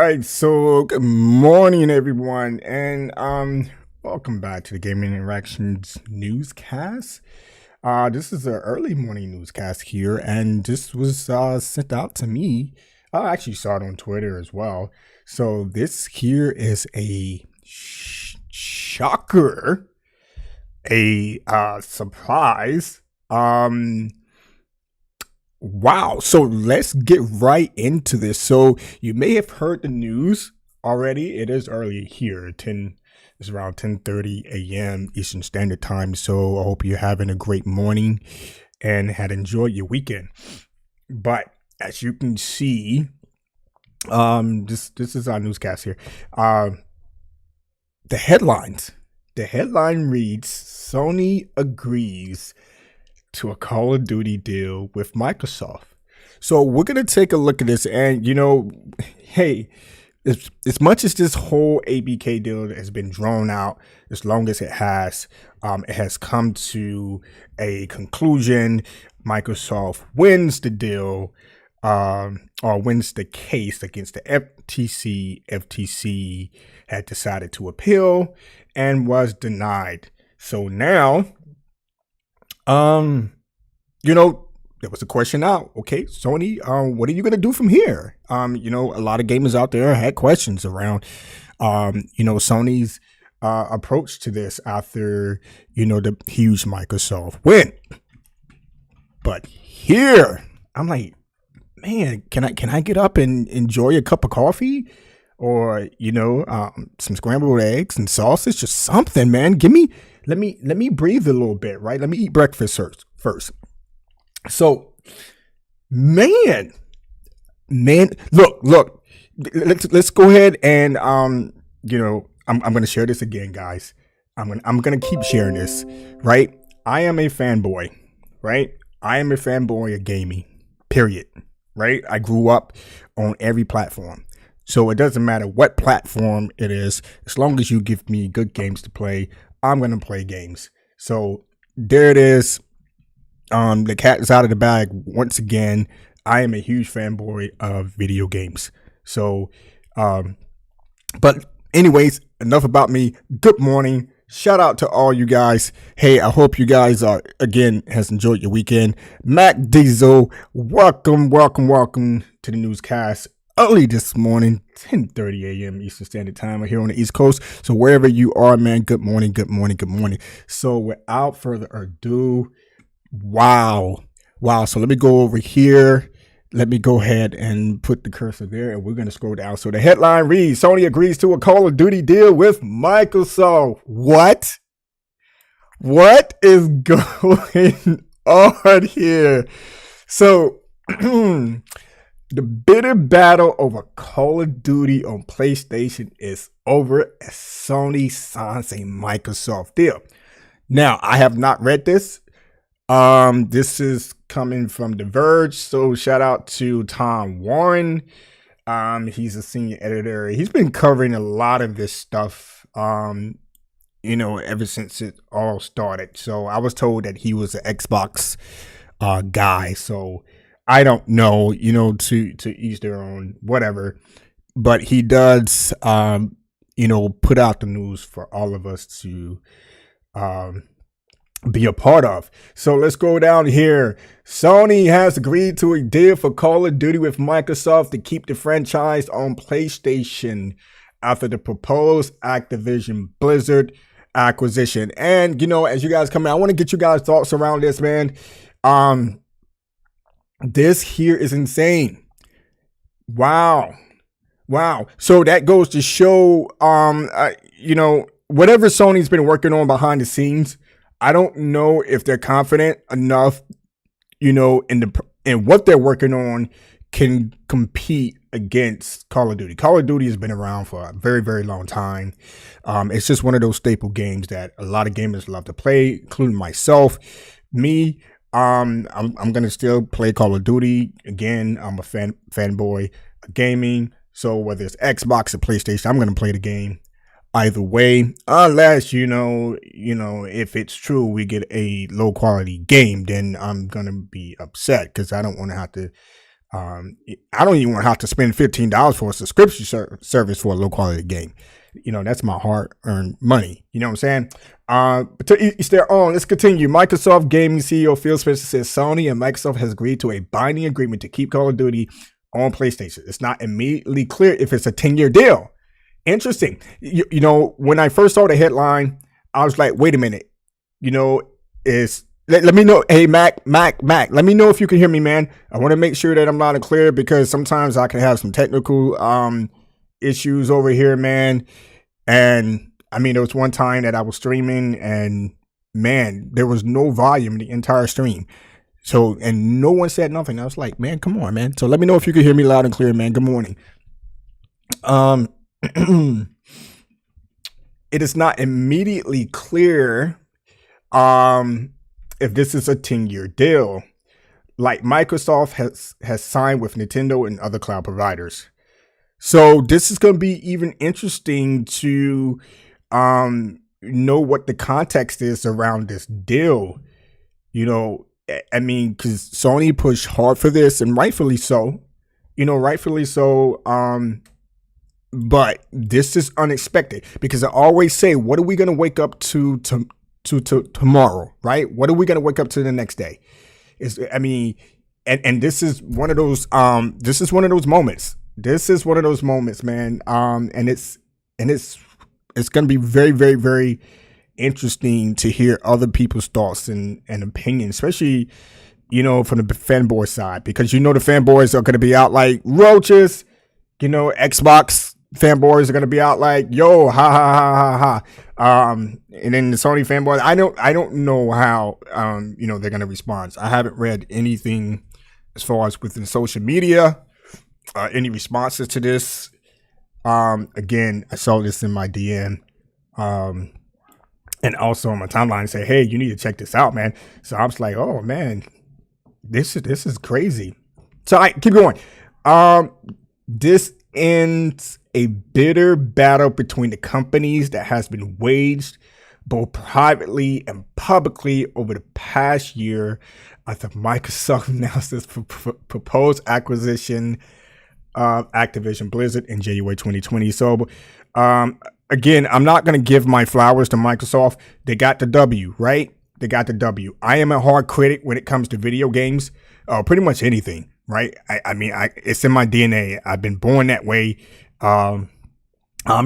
right, so good morning, everyone, and welcome back to the Gaming Interactions newscast. This is an early morning newscast here, and this was sent out to me. I actually saw it on Twitter as well. So this here is a shocker, a surprise. Wow. So let's get right into this. So you may have heard the news already. It is early here. It's around 10:30 a.m. Eastern Standard Time. So I hope you're having a great morning and had enjoyed your weekend. But as you can see, this is our newscast here. The headlines. The headline reads, Sony agrees to a Call of Duty deal with Microsoft. So we're going to take a look at this, and hey, as much as this whole ABK deal has been drawn out, as long as it has come to a conclusion. Microsoft wins the deal, or wins the case against the FTC. FTC had decided to appeal and was denied. So now, there was a question out. Okay, Sony, what are you gonna do from here? A lot of gamers out there had questions around, Sony's approach to this after, the huge Microsoft win. But here, I'm like, man, can I get up and enjoy a cup of coffee? Or, some scrambled eggs and sausage, just something, man. Let me breathe a little bit, right? Let me eat breakfast first. So, man, look. Let's go ahead and I'm gonna share this again, guys. I'm gonna keep sharing this, right? I am a fanboy, right? I am a fanboy of gaming, period. Right? I grew up on every platform. So it doesn't matter what platform it is, as long as you give me good games to play, I'm gonna play games. So there it is. The cat is out of the bag once again. I am a huge fanboy of video games. So, but anyways, enough about me. Good morning. Shout out to all you guys. Hey, I hope you guys has enjoyed your weekend. Mac Diesel, welcome to the newscast. Early this morning, 10:30 a.m. Eastern Standard Time here on the East Coast. So wherever you are, man, good morning. So without further ado, wow. So let me go over here. Let me go ahead and put the cursor there, and we're going to scroll down. So the headline reads, Sony agrees to a Call of Duty deal with Microsoft. What is going on here? So the bitter battle over Call of Duty on PlayStation is over as Sony signs a Microsoft deal. Now, I have not read this. This is coming from The Verge, so shout out to Tom Warren. He's a senior editor. He's been covering a lot of this stuff, ever since it all started. So I was told that he was an Xbox guy. So I don't know, to each their own, whatever. But he does, put out the news for all of us to be a part of. So let's go down here. Sony has agreed to a deal for Call of Duty with Microsoft to keep the franchise on PlayStation after the proposed Activision Blizzard acquisition. And, as you guys come in, I want to get you guys' thoughts around this, man. This here is insane. Wow. So that goes to show, whatever Sony's been working on behind the scenes, I don't know if they're confident enough, in what they're working on can compete against Call of Duty. Call of Duty has been around for a very, very long time. It's just one of those staple games that a lot of gamers love to play, including myself. Me, I'm gonna still play Call of Duty. Again, I'm a fanboy of gaming. So whether it's Xbox or PlayStation, I'm gonna play the game either way, unless if it's true we get a low quality game, then I'm gonna be upset because I don't want to have to I don't even want to have to spend $15 for a subscription service for a low quality game. That's my hard earned money. You know what I'm saying? But to each their own. Let's continue. Microsoft Gaming CEO Phil Spencer says Sony and Microsoft has agreed to a binding agreement to keep Call of Duty on PlayStation. It's not immediately clear if it's a 10-year deal. Interesting. When I first saw the headline, I was like, wait a minute. Let me know. Hey, Mac, let me know if you can hear me, man. I want to make sure that I'm loud and clear because sometimes I can have some technical issues over here, man. And I mean, there was one time that I was streaming and man, there was no volume in the entire stream. So, and no one said nothing. I was like, man, come on, man. So let me know if you can hear me loud and clear, man. Good morning. It is not immediately clear if this is a 10-year deal, like Microsoft has signed with Nintendo and other cloud providers. So this is going to be even interesting to know what the context is around this deal. I mean, because Sony pushed hard for this, and rightfully so. But this is unexpected because I always say, what are we going to wake up to tomorrow, right? What are we going to wake up to the next day? And this is one of those moments. This is one of those moments, man. And it's going to be very, very, very interesting to hear other people's thoughts and opinions, especially, from the fanboy side, because the fanboys are going to be out like roaches. Xbox fanboys are going to be out like, yo, ha, ha, ha, ha, ha. And then the Sony fanboys, I don't know how, they're going to respond. I haven't read anything as far as within social media, any responses to this. Again, I saw this in my DM, and also on my timeline say, hey, you need to check this out, man. So I was like, oh man, this is crazy. So I keep going. This ends a bitter battle between the companies that has been waged both privately and publicly over the past year after Microsoft announced its proposed acquisition of Activision Blizzard in January 2020. So, again, I'm not going to give my flowers to Microsoft. They got the W, right? They got the W. I am a hard critic when it comes to video games, pretty much anything. Right. I mean, it's in my DNA. I've been born that way. I'm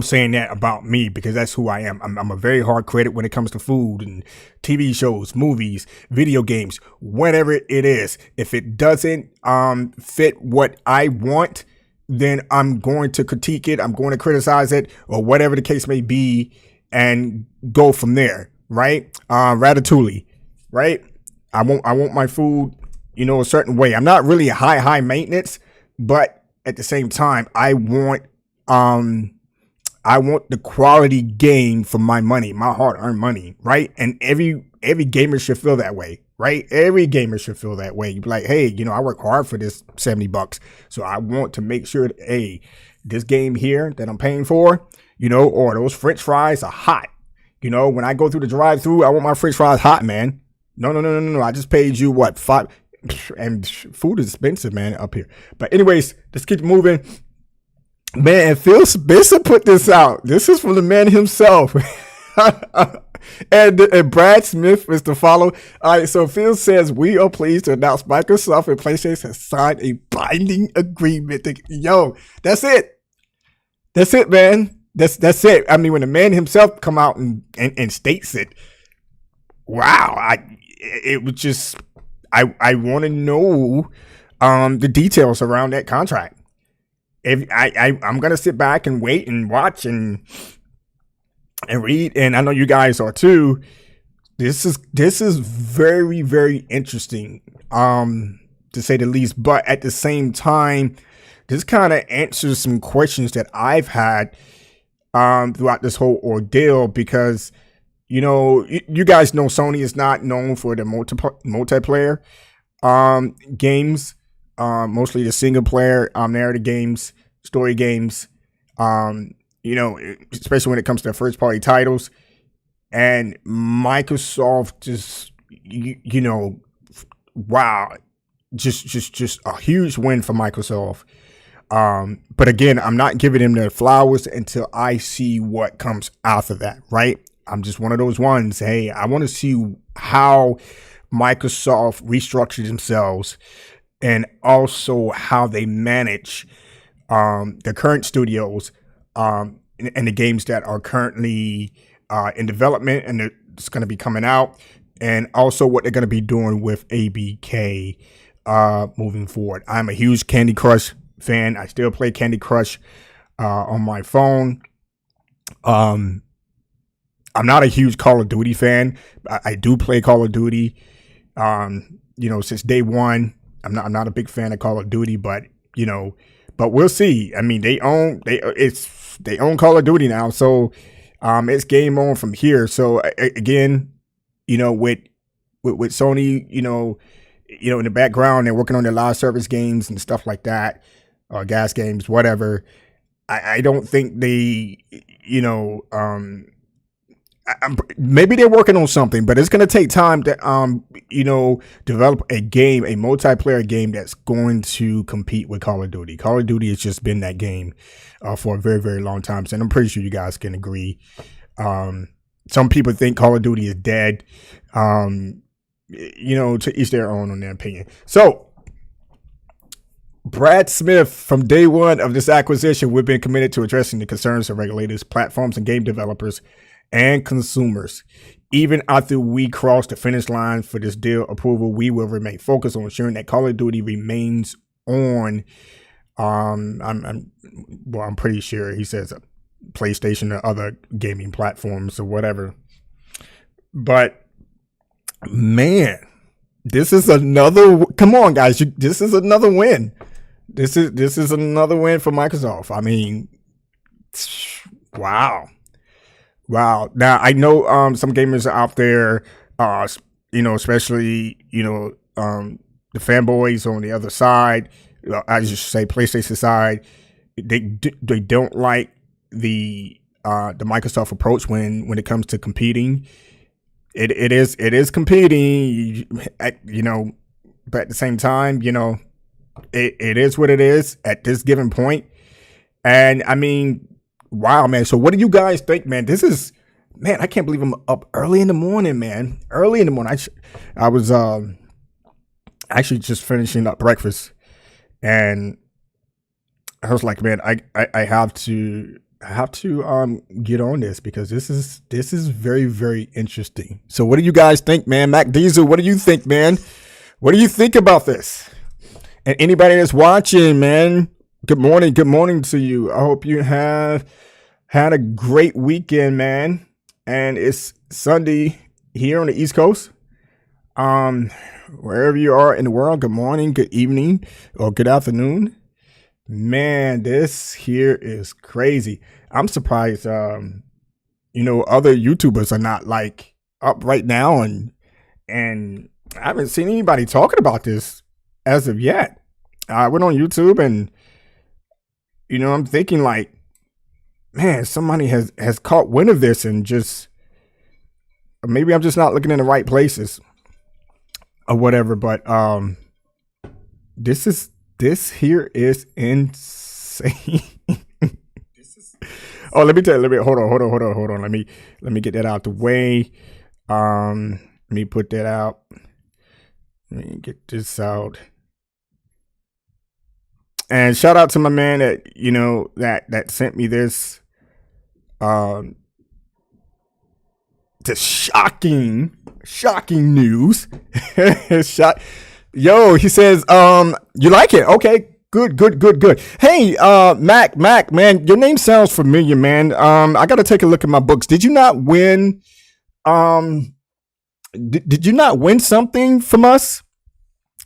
saying that about me because that's who I am. I'm a very hard critic when it comes to food and TV shows, movies, video games, whatever it is. If it doesn't fit what I want, then I'm going to critique it. I'm going to criticize it or whatever the case may be and go from there. Right. Ratatouille. Right. I want my food, a certain way. I'm not really high maintenance, but at the same time, I want the quality gain for my money, my hard-earned money, right? And every gamer should feel that way, right? Every gamer should feel that way. You be like, hey, I work hard for this $70, so I want to make sure that, hey, this game here that I'm paying for, or those French fries are hot. When I go through the drive-through, I want my French fries hot, man. No. I just paid you what, $5. And food is expensive, man, up here. But anyways, let's keep moving. Man, Phil Spencer put this out. This is from the man himself. and Brad Smith is to follow. All right, so Phil says, we are pleased to announce Microsoft and PlayStation has signed a binding agreement. Yo, that's it. That's it, man. That's it. I mean, when the man himself come out and states it, wow, it was just... I want to know the details around that contract. If I'm gonna sit back and wait and watch and read, and I know you guys are too. This is very, very interesting, to say the least. But at the same time, this kind of answers some questions that I've had throughout this whole ordeal because. You guys know Sony is not known for the multiplayer games, mostly the single player narrative games, story games, especially when it comes to first party titles. And Microsoft just, wow, just a huge win for Microsoft. But again, I'm not giving them their flowers until I see what comes after that, right? I'm just one of those ones. Hey, I want to see how Microsoft restructured themselves and also how they manage the current studios and the games that are currently in development and it's going to be coming out, and also what they're going to be doing with ABK moving forward. I'm a huge Candy Crush fan. I still play Candy Crush on my phone. I'm not a huge Call of Duty fan. I do play Call of Duty. Since day one. I'm not a big fan of Call of Duty, but we'll see. I mean, they own Call of Duty now, so it's game on from here. So again, with Sony, in the background, they're working on their live service games and stuff like that, gas games, whatever. I don't think they, maybe they're working on something, but it's going to take time to, develop a game, a multiplayer game that's going to compete with Call of Duty. Call of Duty has just been that game for a very, very long time. And I'm pretty sure you guys can agree. Some people think Call of Duty is dead. To each their own on their opinion. So, Brad Smith, from day one of this acquisition, we've been committed to addressing the concerns of regulators, platforms, and game developers and consumers. Even after we cross the finish line for this deal approval, we will remain focused on ensuring that Call of Duty remains on. I'm pretty sure he says PlayStation or other gaming platforms or whatever. But man, this is another. Come on, guys! This is another win. This is another win for Microsoft. I mean, wow. Now I know some gamers out there, especially the fanboys on the other side. I just say PlayStation side. They don't like the Microsoft approach when it comes to competing. It is competing, but at the same time, it is what it is at this given point. And I mean, wow, man. So what do you guys think, man? I can't believe I'm up early in the morning, man. Early in the morning. I was actually just finishing up breakfast, and I was like, man, I have to get on this because this is very, very interesting. So what do you guys think, man? Mac Diesel, what do you think, man? What do you think about this? And anybody that's watching, man, good morning to you. I hope you have had a great weekend, man. And it's Sunday here on the East Coast. Wherever you are in the world, good morning, good evening, or good afternoon. Man, this here is crazy. I'm surprised, other YouTubers are not like up right now, and I haven't seen anybody talking about this as of yet. I went on YouTube and, I'm thinking like, man, somebody has caught wind of this and just, maybe I'm just not looking in the right places or whatever. But this here is insane. Oh, let me tell you. Hold on. Let me get that out the way. Let me put that out. Let me get this out. And shout out to my man that that sent me this. The shocking news. Yo, he says, you like it? Okay, good. Hey, Mac, man, your name sounds familiar, man. I got to take a look at my books. Did you not win? Did you not win something from us?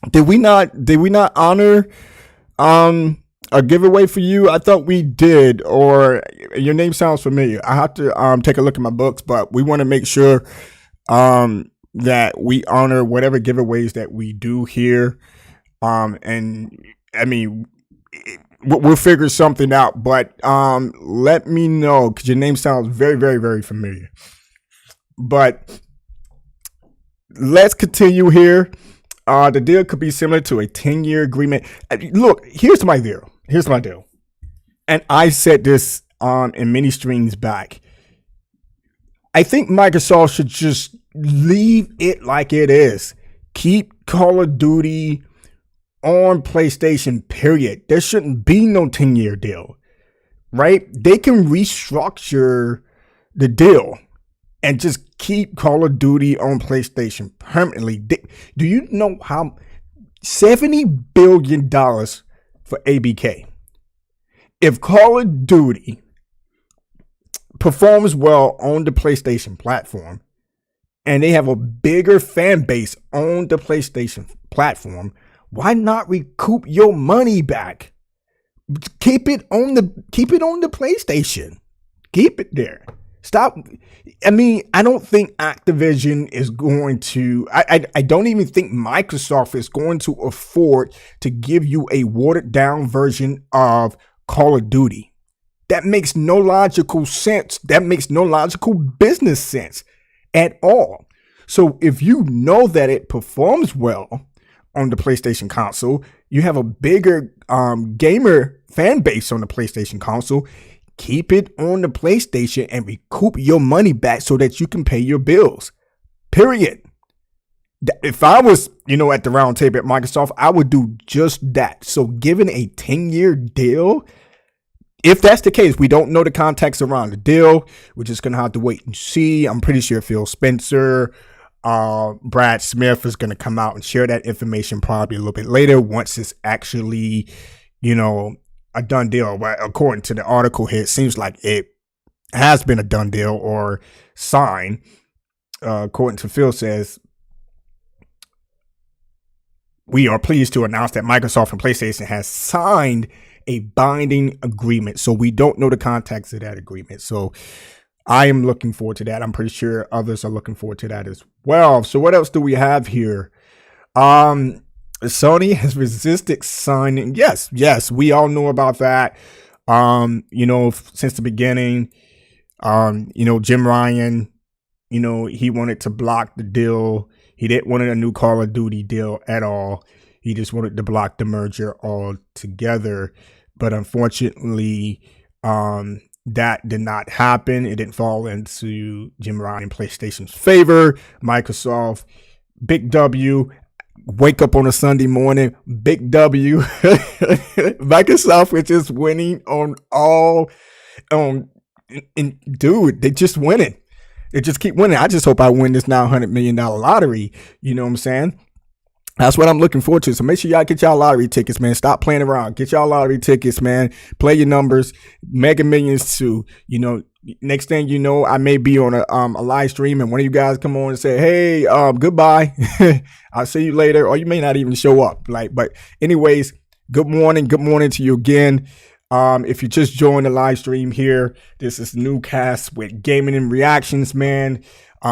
Did we not honor a giveaway for you? I thought we did, or your name sounds familiar. I have to take a look at my books, but we want to make sure that we honor whatever giveaways that we do here. And I mean, we'll figure something out, but let me know, because your name sounds very, very, very familiar. But let's continue here. The deal could be similar to a 10-year agreement. Look, here's my deal. And I said this in many streams back. I think Microsoft should just leave it like it is. Keep Call of Duty on PlayStation, period. There shouldn't be no 10-year deal, right? They can restructure the deal and just keep Call of Duty on PlayStation permanently. Do you know how $70 billion for ABK? If Call of Duty performs well on the PlayStation platform and they have a bigger fan base on the PlayStation platform, why not recoup your money back? Keep it on the PlayStation. Keep it there. Stop. I mean, I don't think Activision is going to, I don't even think Microsoft is going to afford to give you a watered down version of Call of Duty. That makes no logical sense. That makes no logical business sense at all. So if you know that it performs well on the PlayStation console, you have a bigger gamer fan base on the PlayStation console, keep it on the PlayStation and recoup your money back so that you can pay your bills. Period. If I was, at the round table at Microsoft, I would do just that. So given a 10-year deal, if that's the case, we don't know the context around the deal. We're just going to have to wait and see. I'm pretty sure Phil Spencer, Brad Smith is going to come out and share that information probably a little bit later once it's actually, a done deal. But according to the article here, it seems like it has been a done deal or signed. According to Phil says, we are pleased to announce that Microsoft and PlayStation has signed a binding agreement. So we don't know the context of that agreement. So I am looking forward to that. I'm pretty sure others are looking forward to that as well. So what else do we have here? Sony has resisted signing. Yes, we all know about that. Since the beginning, Jim Ryan, he wanted to block the deal. He didn't want a new Call of Duty deal at all. He just wanted to block the merger altogether. But unfortunately, that did not happen. It didn't fall into Jim Ryan PlayStation's favor. Microsoft, big W. Wake up on a Sunday morning, big W. Microsoft is just winning on all. Dude, they just winning. They just keep winning. I just hope I win this $900 million lottery. You know what I'm saying? That's what I'm looking forward to. So make sure y'all get y'all lottery tickets, man. Stop playing around. Get y'all lottery tickets, man. Play your numbers. Mega Millions too. Next thing you know, I may be on a live stream and one of you guys come on and say, hey, goodbye. I'll see you later. Or you may not even show up. But anyways, good morning. Good morning to you again. If you just joined the live stream here, this is Newcast with Gaming and Reactions, man.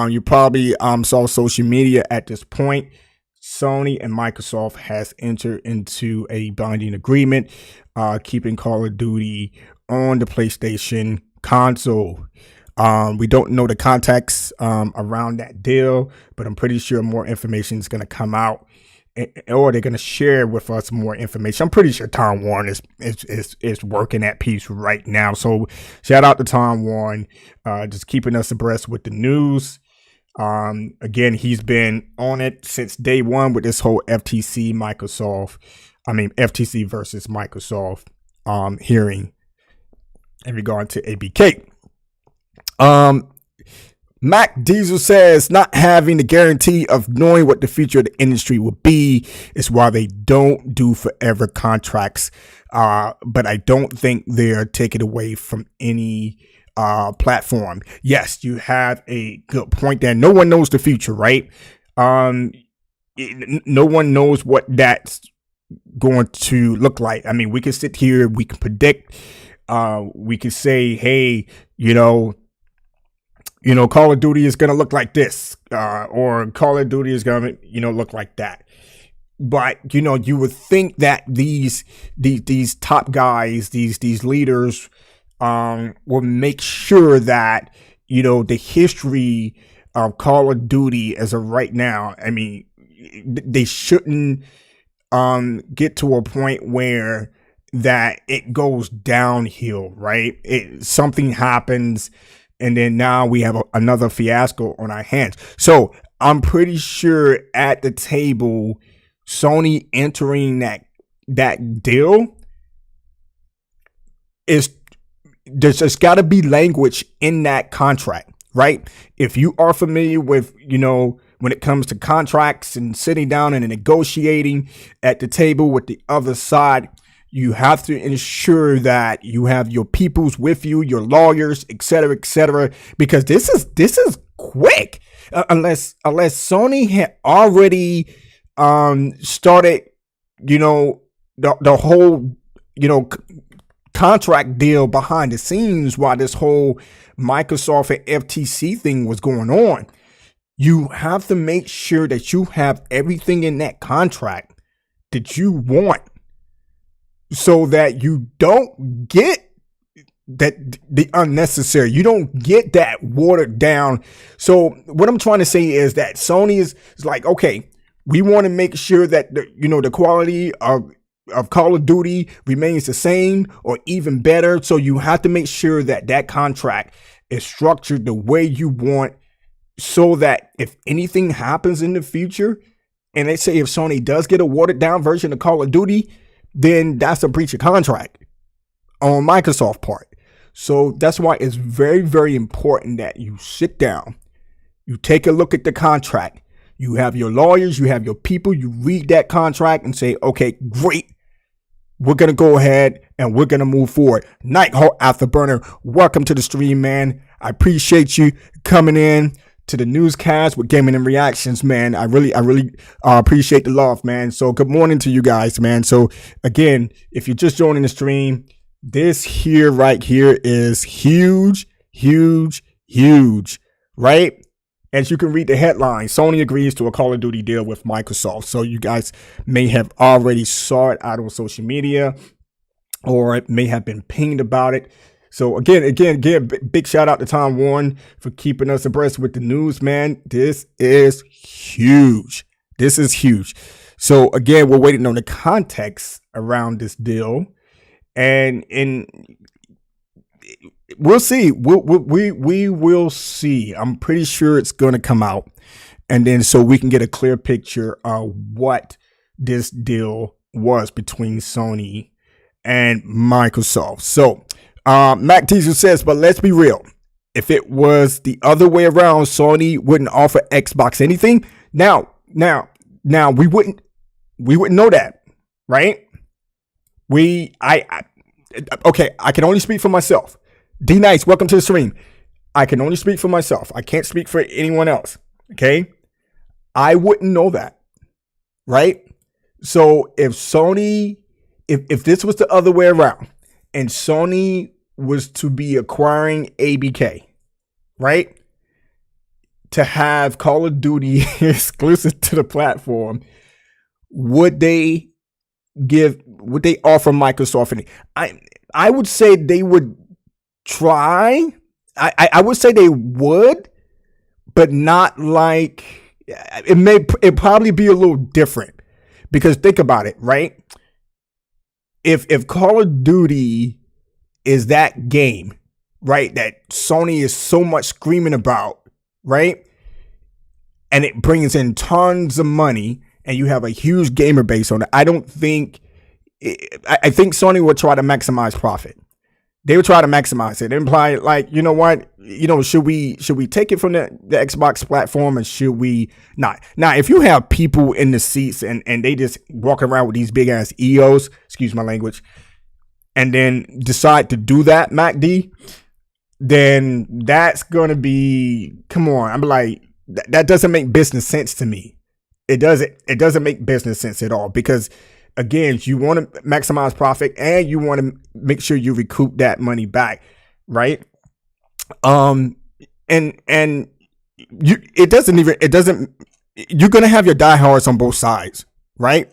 You probably saw social media at this point. Sony and Microsoft has entered into a binding agreement, keeping Call of Duty on the PlayStation console. We don't know the context around that deal, but I'm pretty sure more information is going to come out, or they're going to share with us more information. I'm pretty sure Tom Warren is working that piece right now. So shout out to Tom Warren, just keeping us abreast with the news. Again, he's been on it since day one with this whole FTC versus Microsoft hearing in regard to ABK. Mac Diesel says not having the guarantee of knowing what the future of the industry will be is why they don't do forever contracts. But I don't think they're taken away from any platform. Yes, you have a good point there. No one knows the future, right? No one knows what that's going to look like. I mean, we can sit here, we can predict, we can say, hey, Call of Duty is going to look like this, or Call of Duty is going to, look like that. But, you would think that these top guys, these leaders, will make sure that, the history of Call of Duty as of right now, I mean, they shouldn't get to a point where that it goes downhill, right? Something happens, and then now we have another fiasco on our hands. So I'm pretty sure at the table, Sony entering that deal there's got to be language in that contract, right? If you are familiar with, when it comes to contracts and sitting down and negotiating at the table with the other side, you have to ensure that you have your peoples with you, your lawyers, et cetera, because this is quick. Unless Sony had already started, the whole, contract deal behind the scenes while this whole Microsoft and FTC thing was going on. You have to make sure that you have everything in that contract that you want, so that you don't get the unnecessary. You don't get that watered down. So what I'm trying to say is that Sony is like, okay, we want to make sure that the quality of Call of Duty remains the same or even better. So you have to make sure that contract is structured the way you want, so that if anything happens in the future, and let's say if Sony does get a watered down version of Call of Duty, then that's a breach of contract on Microsoft part. So that's why it's very, very important that you sit down, you take a look at the contract, you have your lawyers, you have your people, you read that contract and say, okay, great. We're going to go ahead and we're going to move forward. Nighthawk Afterburner, welcome to the stream, man. I appreciate you coming in to the newscast with Gaming and Reactions, man. I really appreciate the love, man. So good morning to you guys, man. So again, if you're just joining the stream, this here right here is huge, right? As you can read the headline, Sony agrees to a Call of Duty deal with Microsoft. So you guys may have already saw it out on social media, or it may have been pinged about it. So again, big shout out to Tom Warren for keeping us abreast with the news, man. This is huge. So again, we're waiting on the context around this deal, and we'll see. We will see. I'm pretty sure it's going to come out, and then so we can get a clear picture of what this deal was between Sony and Microsoft. So Mac Teaser says, but let's be real. If it was the other way around, Sony wouldn't offer Xbox anything. Now we wouldn't know that, right? Okay, I can only speak for myself. D Nice, welcome to the stream. I can only speak for myself. I can't speak for anyone else. Okay, I wouldn't know that, right? So if Sony, if this was the other way around, and Sony was to be acquiring ABK, right, to have Call of Duty exclusive to the platform, would they offer Microsoft any? I would say they would try. I would say they would, but not like it probably be a little different, because think about it, right? If Call of Duty is that game, right, that Sony is so much screaming about, right, and it brings in tons of money, and you have a huge gamer base on it, I think Sony would try to maximize profit. They would try to maximize it. Imply like, you know what, should we take it from the Xbox platform, and should we not? Now, if you have people in the seats and they just walk around with these big ass EOs, excuse my language, and then decide to do that, MacD, then that's gonna be, come on. I'm like, that doesn't make business sense to me. It doesn't make business sense at all, because again, you want to maximize profit and you want to make sure you recoup that money back, right? And you're gonna have your diehards on both sides, right?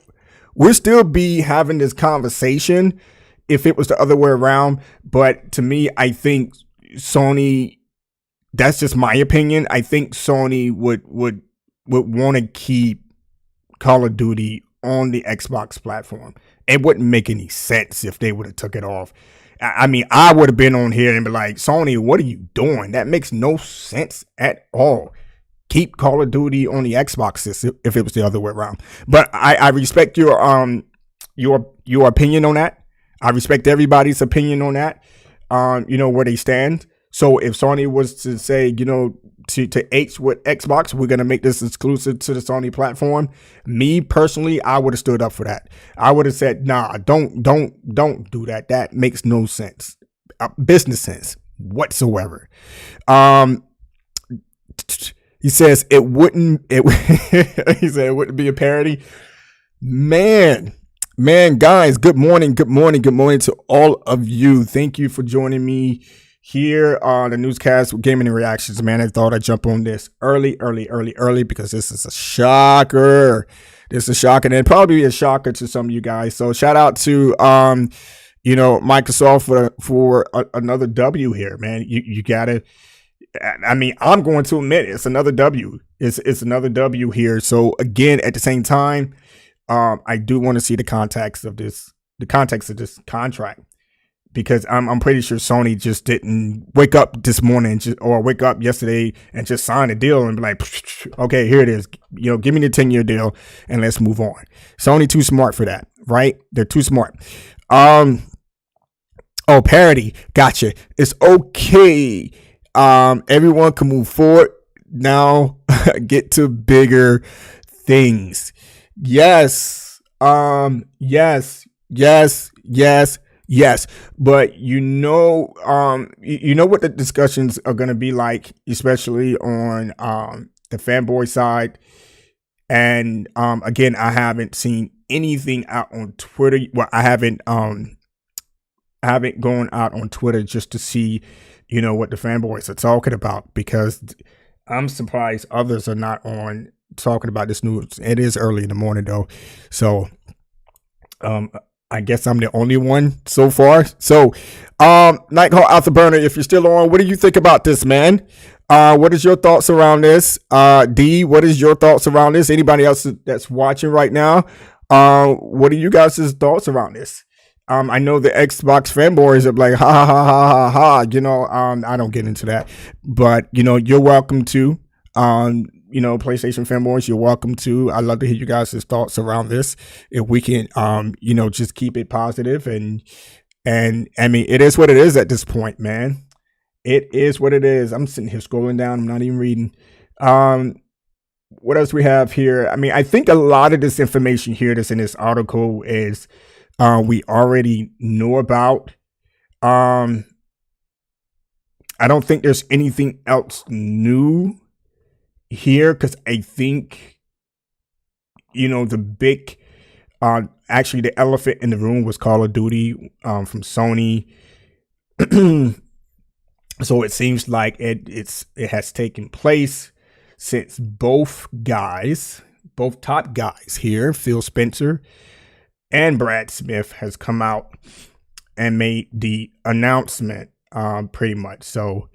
We'll still be having this conversation if it was the other way around, but to me, I think Sony, that's just my opinion, I think Sony would want to keep Call of Duty on the Xbox platform. It wouldn't make any sense if they would have took it off. I mean, I would have been on here and be like, Sony, what are you doing? That makes no sense at all. Keep Call of Duty on the Xbox if it was the other way around. But I respect your opinion on that. I respect everybody's opinion on that. Where they stand. So if Sony was to say, to H with Xbox, we're gonna make this exclusive to the Sony platform. Me personally, I would have stood up for that. I would have said, nah, don't do that. That makes no sense, business sense whatsoever. He says it wouldn't. He said it wouldn't be a parody. Man, guys, good morning to all of you. Thank you for joining me here on the newscast with Gaming and Reactions. Man, I thought I'd jump on this early because this is a shocker. This is a shocker, and probably a shocker to some of you guys. So shout out to Microsoft for another W here, man. You gotta. I mean, I'm going to admit it's another W. It's another W here. So again, at the same time, I do want to see the context of this contract, because I'm pretty sure Sony just didn't wake up this morning or wake up yesterday and just sign a deal and be like, okay, here it is. Give me the 10-year deal and let's move on. Sony too smart for that, right? They're too smart. Oh, parody. Gotcha. It's okay. Everyone can move forward now. Get to bigger things. Yes. Yes. But you know what the discussions are going to be like, especially on the fanboy side. And again, I haven't seen anything out on Twitter. Well, I haven't gone out on Twitter just to see what the fanboys are talking about, because I'm surprised others are not on talking about this news. It is early in the morning though, so I guess I'm the only one so far. So Nighthawk Afterburner, if you're still on, what do you think about this, man? What is your thoughts around this? D, what is your thoughts around this? Anybody else that's watching right now, what are you guys' thoughts around this? I know the Xbox fanboys are like, ha, ha, ha, ha, ha, I don't get into that, but, you're welcome to, PlayStation fanboys, you're welcome to. I'd love to hear you guys' thoughts around this. If we can, just keep it positive and I mean, it is what it is at this point, man. It is what it is. I'm sitting here scrolling down. I'm not even reading. What else we have here? I mean, I think a lot of this information here that's in this article is, we already know about. I don't think there's anything else new here, because I think, the big, actually the elephant in the room was Call of Duty from Sony. So it seems like it has taken place since both top guys here, Phil Spencer and Brad Smith, has come out and made the announcement, pretty much. So,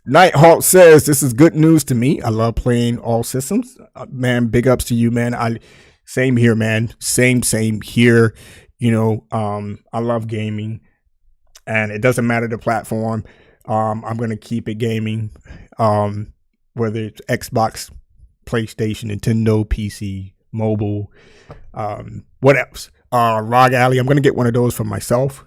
Nighthawk says, this is good news to me. I love playing all systems. Man, big ups to you, man. Same here, man. Same here. I love gaming, and it doesn't matter the platform. I'm going to keep it gaming, whether it's Xbox, PlayStation, Nintendo, PC, mobile, what else? ROG Alley. I'm gonna get one of those for myself.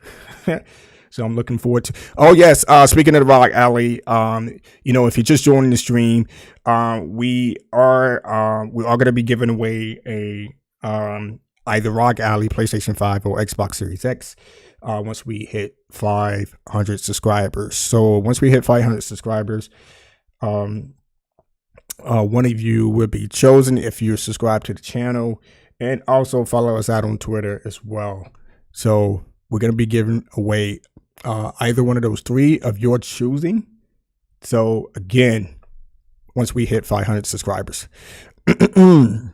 So I'm looking forward to. Oh yes, speaking of the ROG Alley, if you're just joining the stream, we are gonna be giving away a either ROG Alley, PlayStation 5, or Xbox Series X once we hit 500 subscribers. So once we hit 500 subscribers, one of you will be chosen if you're subscribed to the channel, and also follow us out on Twitter as well. So we're going to be giving away either one of those three of your choosing. So again, once we hit 500 subscribers. D-Night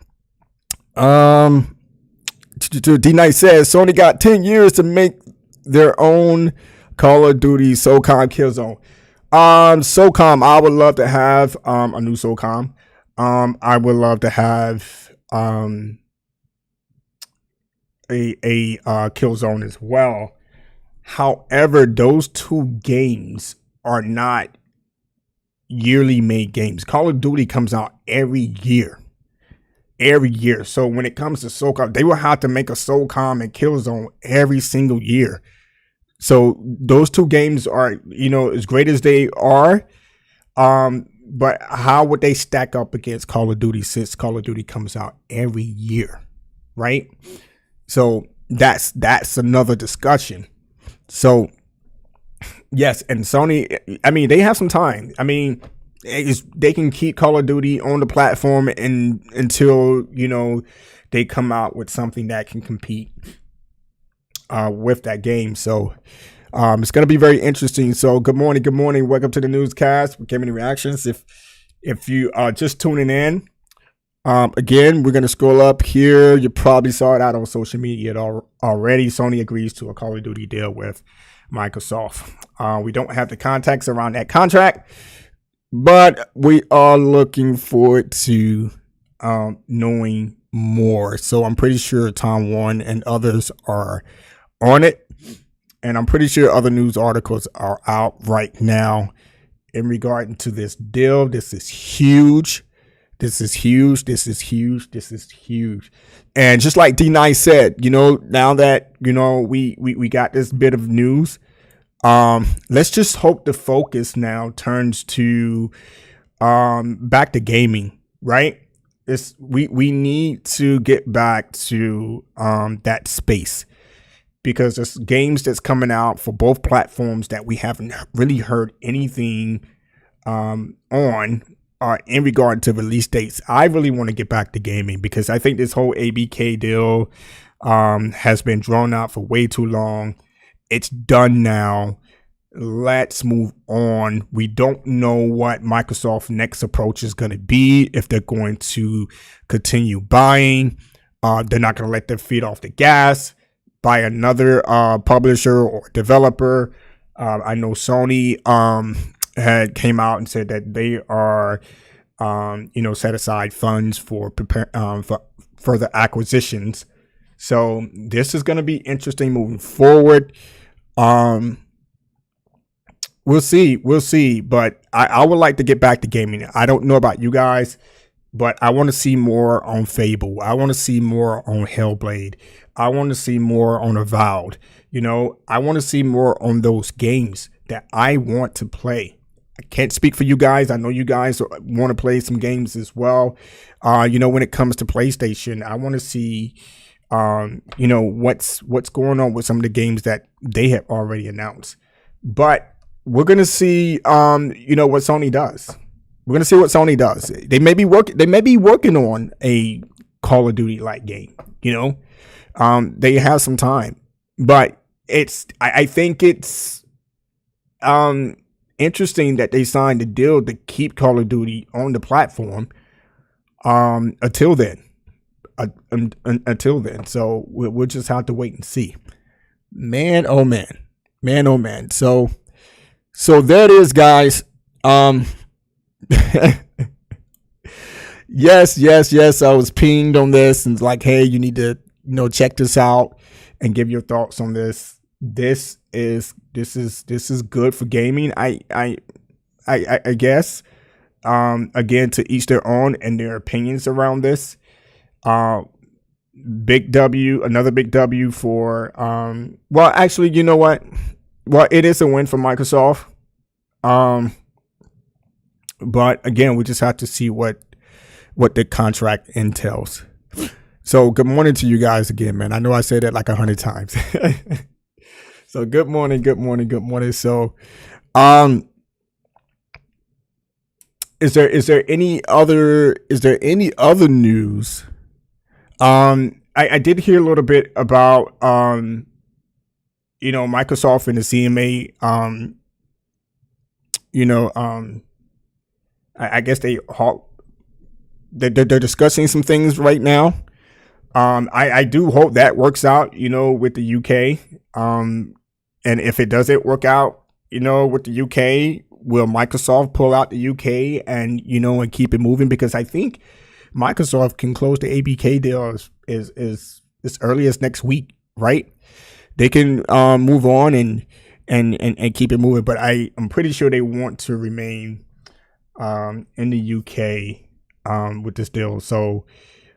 says Sony got 10 years to make their own Call of Duty SOCOM Killzone. SOCOM, I would love to have a new SOCOM, I would love to have a Killzone as well. However, those two games are not yearly made games. Call of Duty comes out every year. Every year. So when it comes to SOCOM, they will have to make a SOCOM and Killzone every single year. So those two games are, as great as they are, but how would they stack up against Call of Duty since Call of Duty comes out every year, right? So that's another discussion. So yes, and Sony, I mean, they have some time. I mean, they can keep Call of Duty on the platform until they come out with something that can compete with that game. So it's going to be very interesting. So good morning. Welcome to the newscast with Gaming Reactions. If you are just tuning in, again, we're going to scroll up here. You probably saw it out on social media already. Sony agrees to a Call of Duty deal with Microsoft. We don't have the context around that contract, but we are looking forward to knowing more. So I'm pretty sure Tom Warren and others are on it. And I'm pretty sure other news articles are out right now in regard to this deal. This is huge. This is huge. And just like D9 said, now that, we got this bit of news, let's just hope the focus now turns to back to gaming, right? We need to get back to that space, because there's games that's coming out for both platforms that we haven't really heard anything on in regard to release dates. I really want to get back to gaming because I think this whole ABK deal has been drawn out for way too long. It's done now. Let's move on. We don't know what Microsoft's next approach is going to be, if they're going to continue buying. They're not going to let their feet off the gas by another publisher or developer. I know Sony had came out and said that they are, set aside funds for further acquisitions. So this is going to be interesting moving forward. We'll see. But I would like to get back to gaming. I don't know about you guys, but I want to see more on Fable. I want to see more on Hellblade. I want to see more on Avowed. I want to see more on those games that I want to play. I can't speak for you guys. I know you guys want to play some games as well. When it comes to PlayStation, I want to see, what's going on with some of the games that they have already announced. But we're going to see, what Sony does. We're going to see what Sony does. They may be working on a Call of Duty like game, they have some time, but I think it's interesting that they signed a deal to keep Call of Duty on the platform until then. So we'll just have to wait and see. Man, oh man. So there it is, guys. Yes. I was pinged on this and like, hey, you need to, check this out and give your thoughts on this. This is good for gaming. I guess. Again, to each their own and their opinions around this. Big W, another big W for well, actually, you know what? Well, it is a win for Microsoft. But again, we just have to see what the contract entails. So good morning to you guys again, man. I know I say that like 100 times. So good morning. So, is there any other news? I did hear a little bit about Microsoft and the CMA. I guess they're discussing some things right now. I do hope that works out, with the UK. And if it doesn't work out, with the UK, will Microsoft pull out the UK and and keep it moving? Because I think Microsoft can close the ABK deal as early as next week, right? They can move on and keep it moving, but I'm pretty sure they want to remain in the UK with this deal. So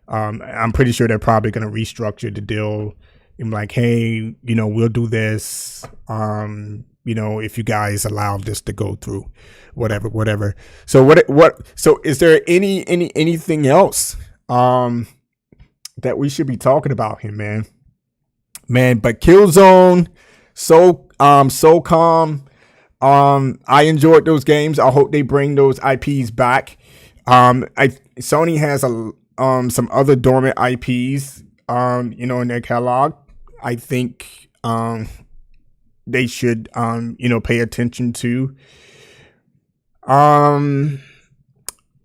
I'm pretty sure they're probably going to restructure the deal and like, hey, we'll do this. If you guys allow this to go through, whatever. So so is there anything else that we should be talking about here, man? But Killzone, SOCOM, I enjoyed those games. I hope they bring those IPs back. Sony has some other dormant IPs, in their catalog. I think they should pay attention to.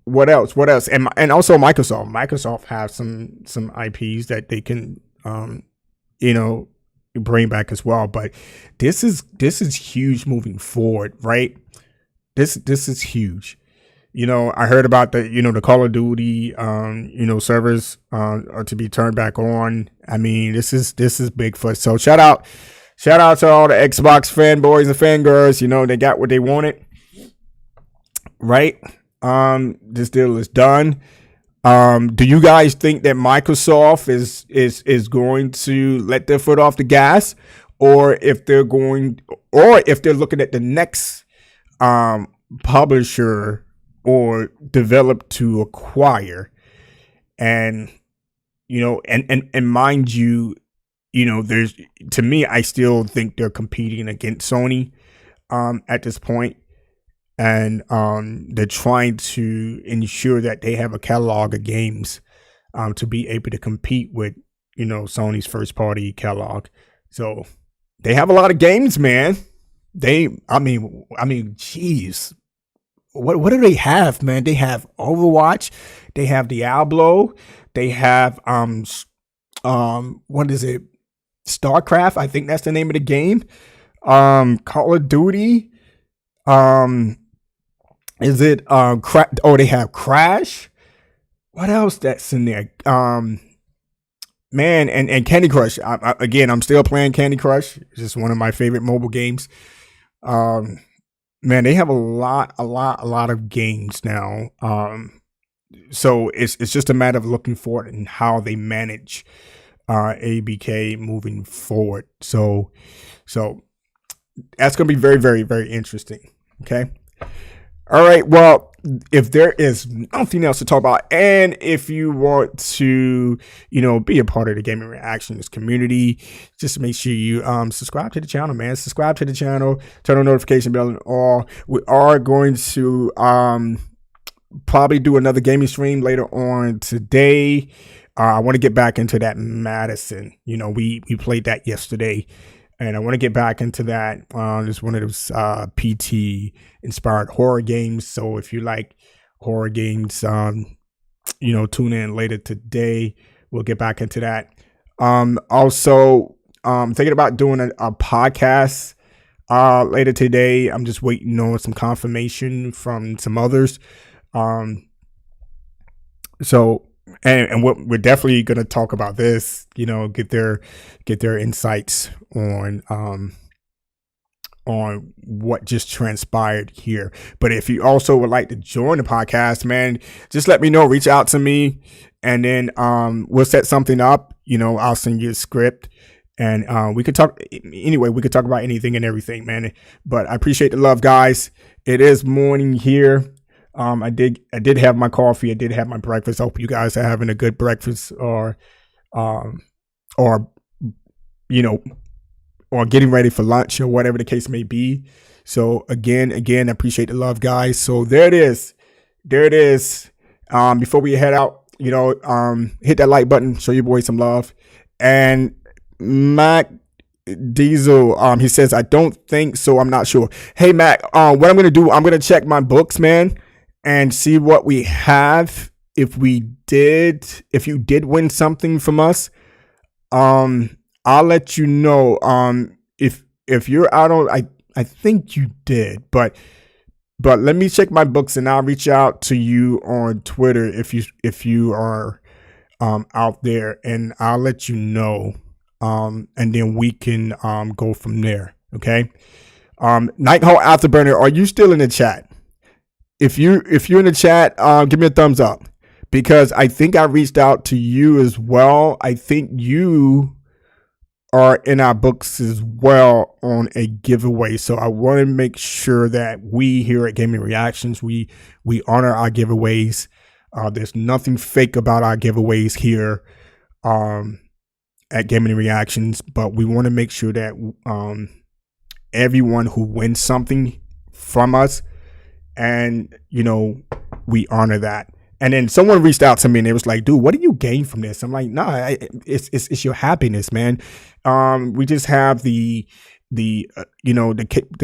What else? And also Microsoft has some IPs that they can bring back as well. But this is huge moving forward, right? This is huge. I heard about the Call of Duty servers are to be turned back on. I mean, this is Bigfoot. So shout out to all the Xbox fanboys and fangirls. They got what they wanted, right? This deal is done. Do you guys think that Microsoft is going to let their foot off the gas, or if they're looking at the next publisher or develop to acquire? And mind you, there's, to me, I still think they're competing against Sony at this point. And they're trying to ensure that they have a catalog of games to be able to compete with, Sony's first party catalog. So they have a lot of games, man. Geez, what do they have, man? They have Overwatch, they have Diablo, they have what is it? StarCraft, I think that's the name of the game. Call of Duty. Is it they have Crash? What else that's in there? Man, and Candy Crush. I'm still playing Candy Crush. It's just one of my favorite mobile games. Man, they have a lot of games now. So it's just a matter of looking forward and how they manage ABK moving forward. So that's gonna be very, very, very interesting. Okay. All right. Well, if there is nothing else to talk about, and if you want to, be a part of the Gaming Reactions community, just make sure you subscribe to the channel, man. Subscribe to the channel, turn on notification bell and all. We are going to probably do another gaming stream later on today. I want to get back into that Madison. We played that yesterday. And I want to get back into that. It's one of those PT inspired horror games. So if you like horror games, tune in later today. We'll get back into that. Also, thinking about doing a podcast later today. I'm just waiting on some confirmation from some others. And we're definitely going to talk about this, get their insights on what just transpired here. But if you also would like to join the podcast, man, just let me know, reach out to me, and then we'll set something up. I'll send you a script, and we could talk anyway. We could talk about anything and everything, man. But I appreciate the love, guys. It is morning here. I did have my coffee. I did have my breakfast. I hope you guys are having a good breakfast or getting ready for lunch or whatever the case may be. So again, I appreciate the love, guys. So there it is. Before we head out, hit that like button, show your boy some love. And Mac Diesel, he says, I don't think so. I'm not sure. Hey, Mac, what I'm going to do, I'm going to check my books, man, and see what we have. If you did win something from us, I'll let you know. If you're out on, I think you did, but But let me check my books, and I'll reach out to you on Twitter if you are out there, and I'll let you know. And then we can go from there. Okay. Nighthawk Afterburner, are you still in the chat? If you're in the chat, give me a thumbs up, because I think I reached out to you as well. I think you are in our books as well on a giveaway. So I want to make sure that we here at Gaming Reactions, we honor our giveaways. There's nothing fake about our giveaways here at Gaming Reactions, but we want to make sure that everyone who wins something from us, and we honor that. And then someone reached out to me and they was like, dude, what do you gain from this? I'm like, nah, it's your happiness, man. We just have the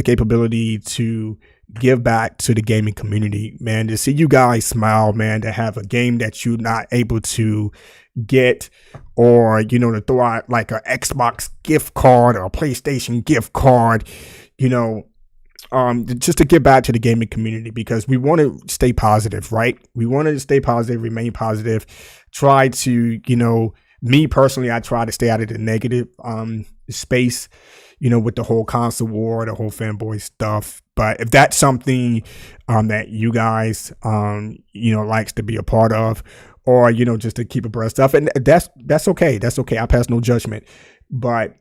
capability to give back to the gaming community, man, to see you guys smile, man, to have a game that you're not able to get, or, to throw out like an Xbox gift card or a PlayStation gift card, just to give back to the gaming community, because we want to stay positive, right? We want to stay positive, remain positive, try to, me personally, I try to stay out of the negative space, with the whole console war, the whole fanboy stuff. But if that's something that you guys, likes to be a part of, or, just to keep abreast of, and that's okay. That's okay. I pass no judgment. But,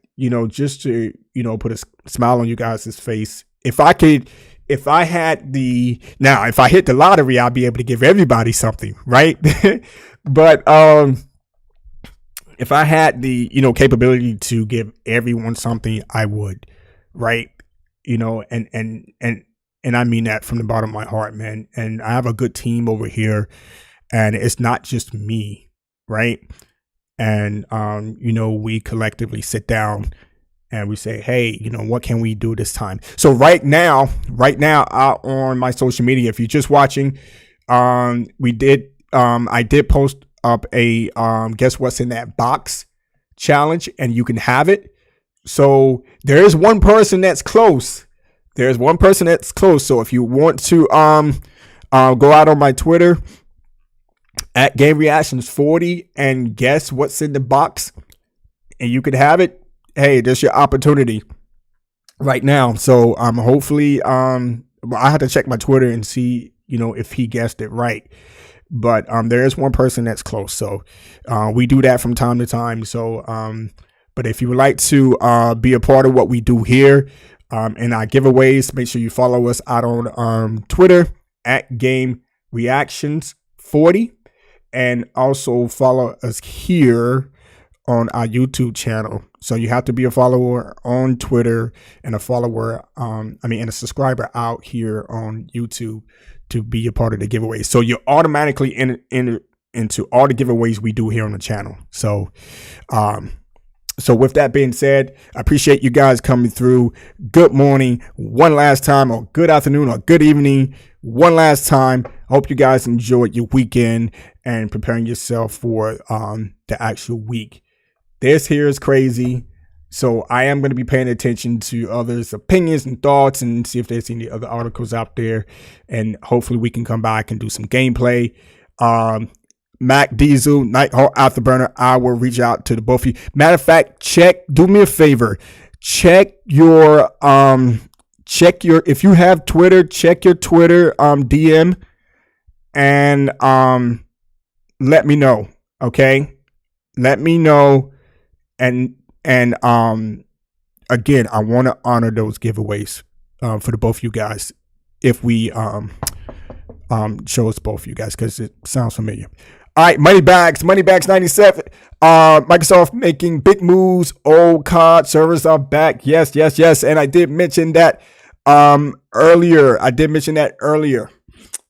just to, put a smile on you guys' face. If I hit the lottery, I'll be able to give everybody something, right? But if I had the, capability to give everyone something, I would, right? And I mean that from the bottom of my heart, man. And I have a good team over here, and it's not just me, right? And we collectively sit down and we say, hey, what can we do this time? So right now out on my social media, if you're just watching, I did post up a guess what's in that box challenge, and you can have it. So there is one person that's close. So if you want to go out on my Twitter at Game Reactions 40 and guess what's in the box, and you could have it. Hey, there's your opportunity right now. So hopefully I have to check my Twitter and see, if he guessed it right. But there is one person that's close. So we do that from time to time. So but if you would like to be a part of what we do here in our giveaways, make sure you follow us out on Twitter at Game Reactions 40, and also follow us here on our YouTube channel. So you have to be a follower on Twitter and a subscriber out here on YouTube to be a part of the giveaway. So you're automatically into all the giveaways we do here on the channel. So, so with that being said, I appreciate you guys coming through. Good morning one last time, or good afternoon, or good evening one last time. I hope you guys enjoyed your weekend and preparing yourself for the actual week. This here is crazy. So I am going to be paying attention to others' opinions and thoughts, and see if there's any other articles out there. And hopefully we can come back and do some gameplay. Mac Diesel, Nighthawk Afterburner, I will reach out to the both of you. Matter of fact, do me a favor. Check your, if you have Twitter, check your Twitter DM and let me know. Okay. Let me know. And again, I want to honor those giveaways for the both of you guys. If we show us both of you guys, because it sounds familiar. All right, Moneybags 97. Microsoft making big moves. Old COD servers are back. Yes. And I did mention that earlier.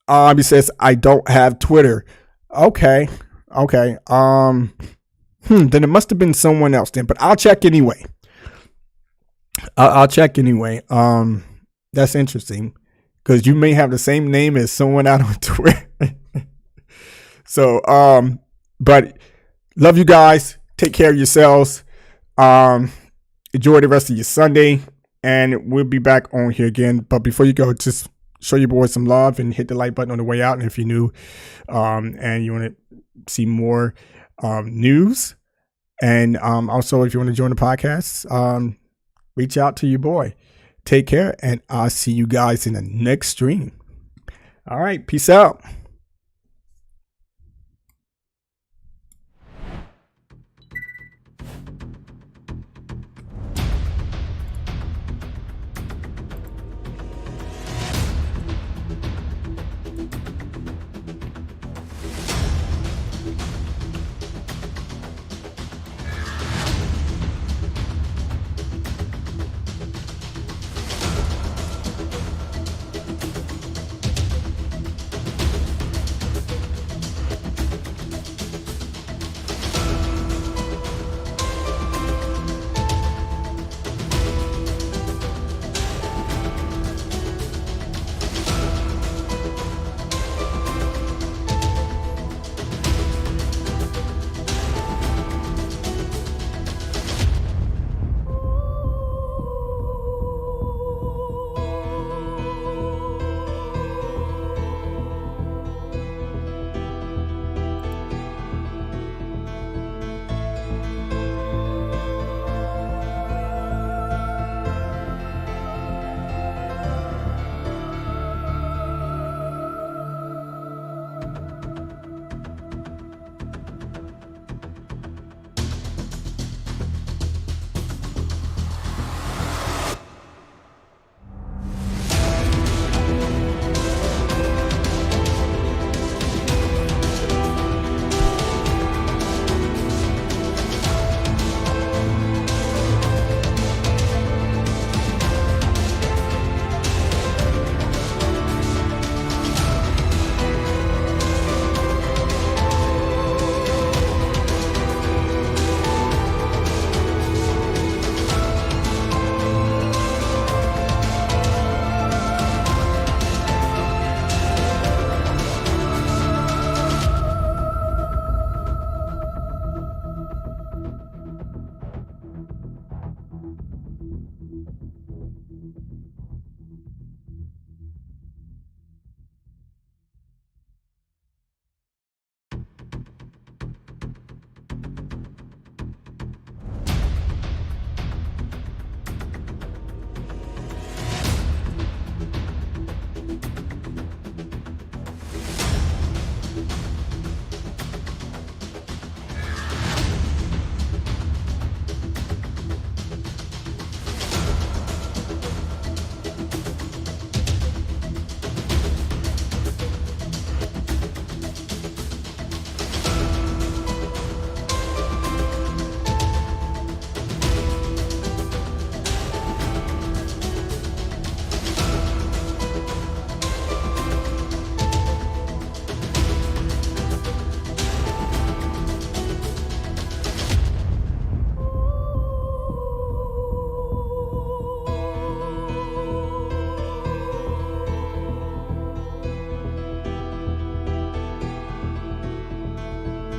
He says I don't have Twitter. Okay. Then it must have been someone else then, but I'll check anyway. I'll check anyway. That's interesting, because you may have the same name as someone out on Twitter. So, but love you guys. Take care of yourselves. Enjoy the rest of your Sunday, and we'll be back on here again. But before you go, just show your boy some love and hit the like button on the way out. And if you're new and you want to see more news, and also if you want to join the podcast, reach out to your boy. Take care, and I'll see you guys in the next stream. All right, peace out.